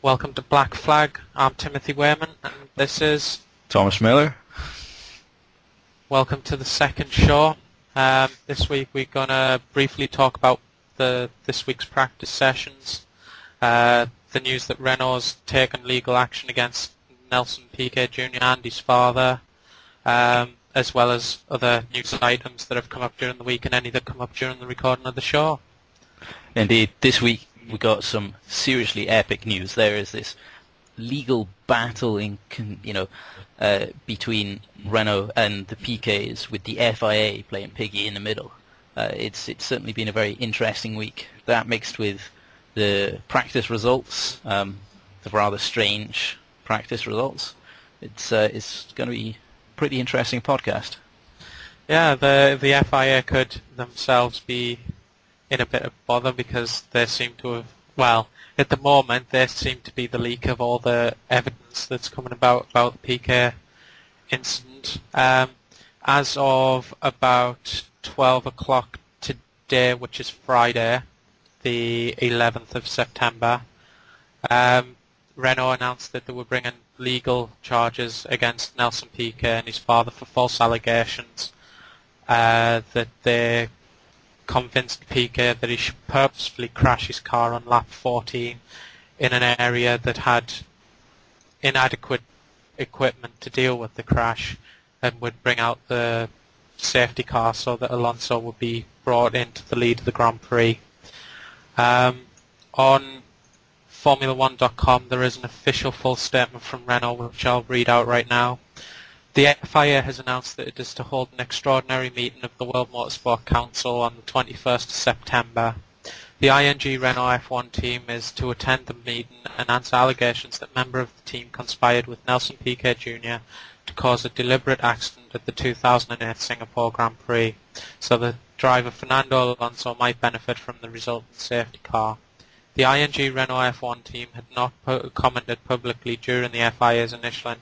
Welcome to Black Flag. I'm Timothy Wayman, and this is Thomas Miller. welcome to the second show. This week we're gonna briefly talk about this week's practice sessions, the news that Renault's taken legal action against Nelson Piquet Jr. and his father, as well as other news items that have come up during the week and any that come up during the recording of the show. Indeed, this week we got some seriously epic news. There is this legal battle between Renault and the Piquets, with the FIA playing piggy in the middle. It's certainly been a very interesting week. That mixed with the practice results, the rather strange practice results. It's going to be a pretty interesting podcast. Yeah, the FIA could themselves be in a bit of bother because they seem to have, well, at the moment they seem to be the leak of all the evidence that's coming about the Piquet incident. As of about 12 o'clock today, which is Friday, the 11th of September, Renault announced that they were bringing legal charges against Nelson Piquet and his father for false allegations that they convinced Piquet that he should purposefully crash his car on lap 14 in an area that had inadequate equipment to deal with the crash, and would bring out the safety car so that Alonso would be brought into the lead of the Grand Prix. On Formula1.com there is an official full statement from Renault which I'll read out right now. The FIA has announced that it is to hold an extraordinary meeting of the World Motorsport Council on the 21st of September. The ING Renault F1 team is to attend the meeting and answer allegations that members of the team conspired with Nelson Piquet Jr. to cause a deliberate accident at the 2008 Singapore Grand Prix, so that driver Fernando Alonso might benefit from the resultant safety car. The ING Renault F1 team had not commented publicly during the FIA's initial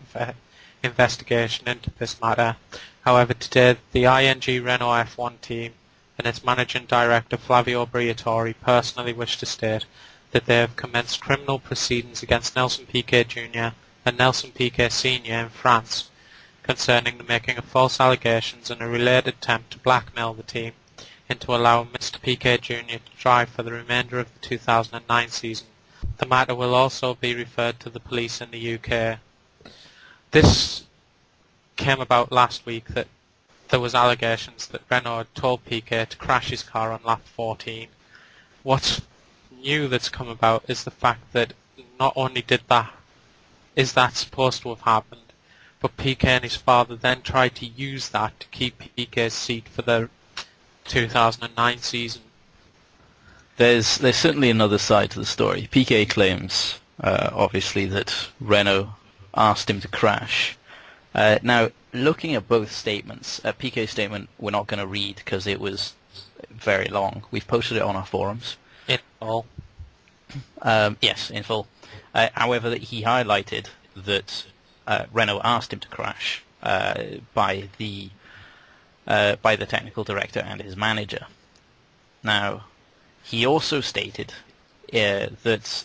investigation into this matter. However, today the ING Renault F1 team and its managing director Flavio Briatore personally wish to state that they have commenced criminal proceedings against Nelson Piquet Jr. and Nelson Piquet Sr. in France concerning the making of false allegations and a related attempt to blackmail the team into allowing Mr. Piquet Jr. to drive for the remainder of the 2009 season. The matter will also be referred to the police in the UK. This came about last week, that there was allegations that Renault had told Piquet to crash his car on lap 14. What's new that's come about is the fact that not only is that supposed to have happened, but Piquet and his father then tried to use that to keep Piquet's seat for the 2009 season. There's certainly another side to the story. Piquet claims, obviously, that Renault asked him to crash. Now, looking at both statements, Piquet's statement we're not going to read because it was very long. We've posted it on our forums. In full. Yes, in full. However, he highlighted that Renault asked him to crash by the technical director and his manager. Now, he also stated that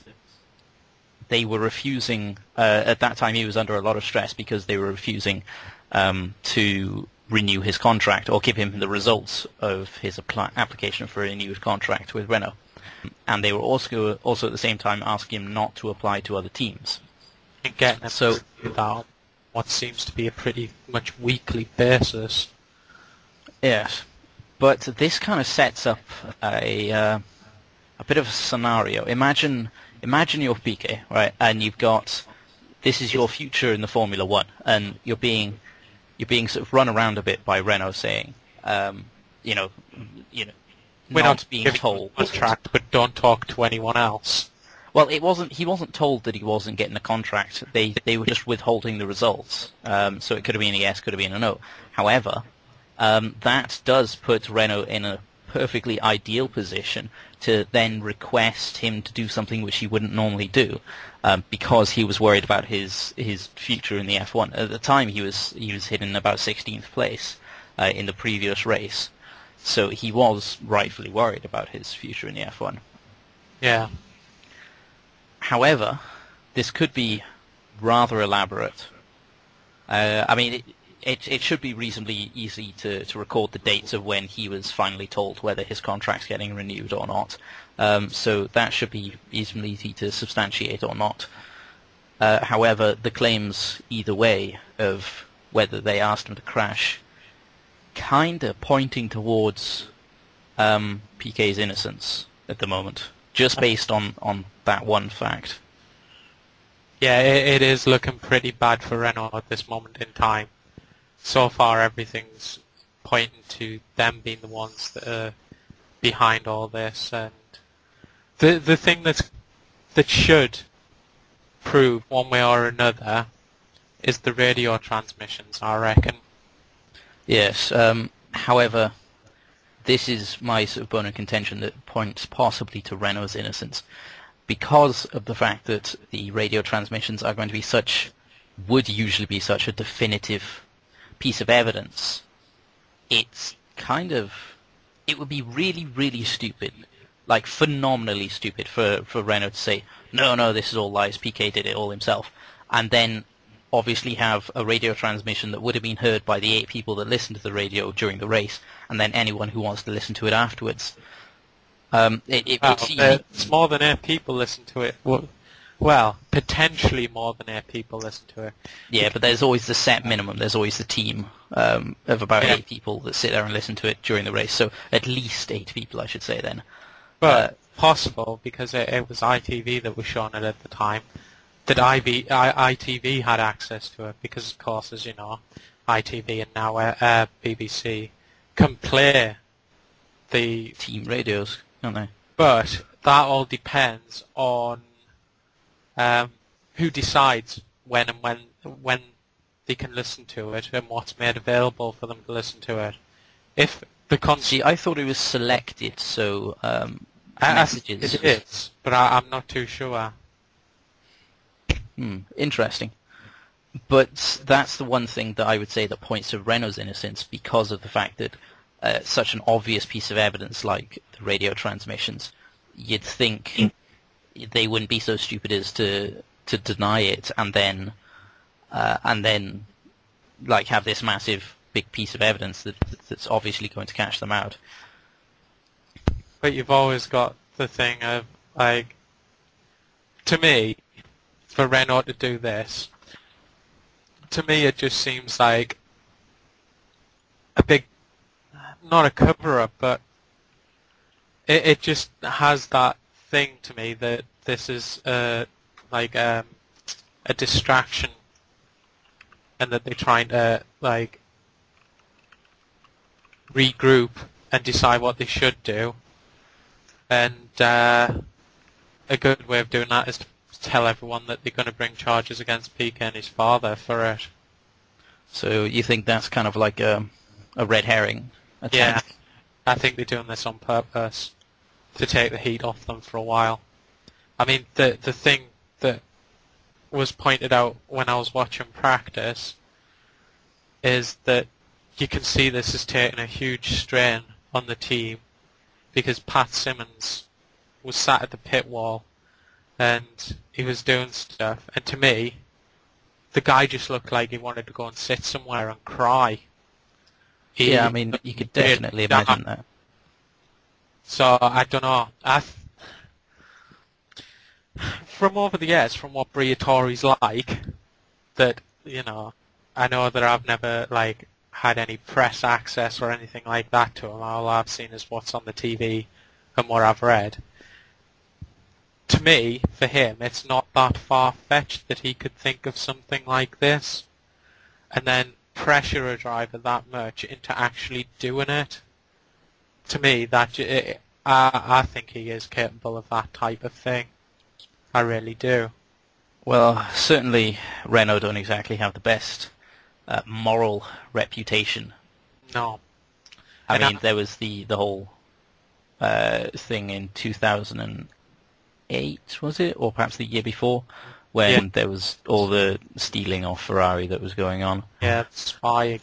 they were refusing, at that time he was under a lot of stress because they were refusing to renew his contract or give him the results of his application for a renewed contract with Renault. And they were also at the same time asking him not to apply to other teams. And getting him to do that on what seems to be a pretty much weekly basis. Yes, but this kind of sets up a bit of a scenario. Imagine you're Piquet, right, and this is your future in the Formula One, and you're being sort of run around a bit by Renault saying, we're not being told a contract, but don't talk to anyone else. Well, he wasn't told that he wasn't getting a contract. They were just withholding the results. So it could have been a yes, could have been a no. However, that does put Renault in a perfectly ideal position to then request him to do something which he wouldn't normally do, because he was worried about his future in the F1. At the time, he was hitting about 16th place in the previous race, so he was rightfully worried about his future in the F1. Yeah. However, this could be rather elaborate. I mean, it should be reasonably easy to record the dates of when he was finally told whether his contract's getting renewed or not. So that should be reasonably easy to substantiate or not. However, the claims either way of whether they asked him to crash kind of pointing towards PK's innocence at the moment, just based on that one fact. Yeah, it is looking pretty bad for Renault at this moment in time. So far, everything's pointing to them being the ones that are behind all this. And the thing that should prove one way or another is the radio transmissions, I reckon. Yes. However, this is my sort of bone of contention that points possibly to Renault's innocence, because of the fact that the radio transmissions are going to be would usually be such a definitive piece of evidence. It would be really, really stupid, like phenomenally stupid for Renault to say, no, this is all lies, PK did it all himself, and then obviously have a radio transmission that would have been heard by the 8 people that listened to the radio during the race, and then anyone who wants to listen to it afterwards. It's more than 8 people listen to it. Well, potentially more than 8 people listen to it. Yeah, but there's always the set minimum. There's always the team of about 8 people that sit there and listen to it during the race. So at least 8 people, I should say then. But possible, because it was ITV that was showing it at the time, that ITV had access to it, because of course, as you know, ITV and now BBC can play the team radios, don't they? But that all depends on who decides when they can listen to it and what's made available for them to listen to it. If the See, I thought it was selected, so messages. It is, but I'm not too sure. Interesting. But that's the one thing that I would say that points to Renault's innocence, because of the fact that such an obvious piece of evidence like the radio transmissions, you'd think they wouldn't be so stupid as to deny it and then like have this massive big piece of evidence that's obviously going to catch them out. But you've always got the thing of, like, to me, for Renault to do this, to me it just seems like a big, not a cover-up, but it just has that thing to me that this is like a distraction, and that they're trying to like regroup and decide what they should do. And a good way of doing that is to tell everyone that they're going to bring charges against PK and his father for it. So you think that's kind of like a red herring attack? Yeah, I think they're doing this on purpose to take the heat off them for a while. I mean, the thing that was pointed out when I was watching practice is that you can see this is taking a huge strain on the team, because Pat Simmons was sat at the pit wall and he was doing stuff, and to me the guy just looked like he wanted to go and sit somewhere and cry. Yeah, I mean, you could definitely imagine that. So I don't know. From over the years, from what Briatore's like, that, you know, I know that I've never like had any press access or anything like that to him. All I've seen is what's on the TV and what I've read. To me, for him, it's not that far-fetched that he could think of something like this and then pressure a driver that much into actually doing it. To me, I think he is capable of that type of thing. I really do. Well, certainly Renault don't exactly have the best moral reputation. No. I mean, there was the whole thing in 2008, was it? Or perhaps the year before, when there was all the stealing of Ferrari that was going on. Yeah, Spygate.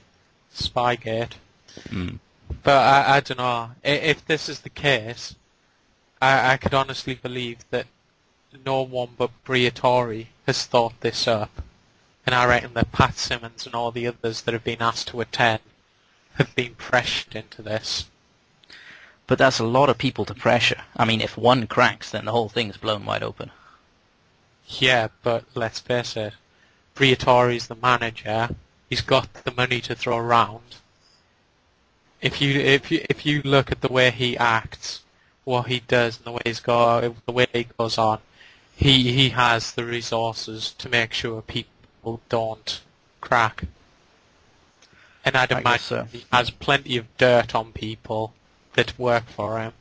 But I don't know. If this is the case, I could honestly believe that no one but Briatore has thought this up. And I reckon that Pat Simmons and all the others that have been asked to attend have been pressured into this. But that's a lot of people to pressure. I mean, if one cracks, then the whole thing's blown wide open. Yeah, but let's face it, Briatore's the manager. He's got the money to throw around. If you look at the way he acts, what he does, and the way he goes on, he has the resources to make sure people don't crack. And I'd I guess imagine so. he has plenty of dirt on people that work for him.